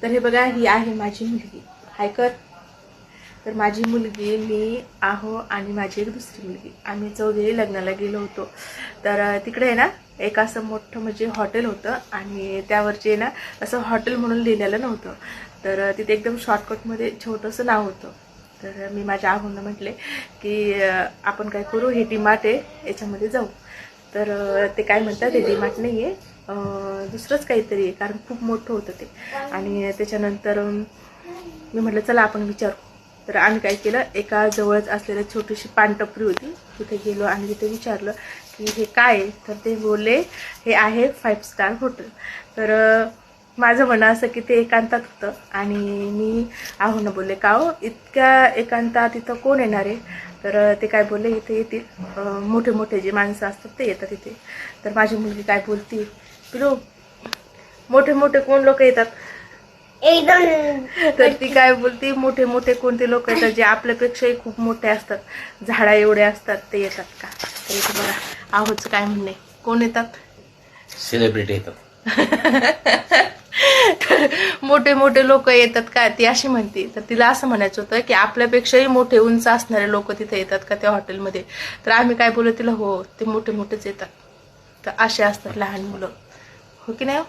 तर हे बघा, ही आहे माझी मुलगी. हाय कर. तर माझी मुलगी, मी आहो आणि माझी एक दुसरी मुलगी, आम्ही चौघे लग्नाला गेलो होतो. तर तिकडे आहे ना एक असं मोठं म्हणजे हॉटेल होतं आणि त्यावरचे ना असं हॉटेल म्हणून लिहिलेलं नव्हतं. तर तिथे एकदम शॉर्टकटमध्ये छोटंसं नाव होतं. तर मी माझ्या आहोंना म्हटले की आपण काय करू, हे डीमार्ट आहे याच्यामध्ये जाऊ. तर ते काय म्हणतात, हे डीमार्ट नाही आहे, दुसरंच काहीतरी आहे, कारण खूप मोठं होतं ते. आणि त्याच्यानंतर मी म्हटलं चला आपण विचारू. तर आम्ही काय केलं, एका जवळच असलेली छोटीशी पानटपरी होती, तिथे गेलो आणि तिथे विचारलं की हे काय आहे. तर ते बोलले हे आहे 5 स्टार हॉटेल. तर माझं म्हणणं असं की ते एकांतात होतं आणि मी आहोंना बोलले का हो इतक्या एकांतात इथं कोण येणार आहे. तर ते काय बोलले इथे येतील मोठे मोठे जे माणसं असतात ते येतात इथे. तर माझी मुलगी काय बोलती, पिलू मोठे मोठे कोण लोक येतात. एकदम. तर ती काय बोलती, मोठे मोठे कोणते लोक येतात जे आपल्यापेक्षाही खूप मोठे असतात, झाडा एवढे असतात, ते येतात का. तर इथे बघा आहोचं काय म्हणणे, कोण येतात, सेलिब्रिटी येतात. तर मोठे मोठे लोक येतात का, ती अशी म्हणते. तर तिला असं म्हणायचं होतं की आपल्यापेक्षाही मोठे उंच असणारे लोक तिथे येतात का त्या हॉटेलमध्ये. तर आम्ही काय बोललो तिला, हो ते मोठे मोठेच येतात. तर असे असतात लहान मुलं, हो की नाही.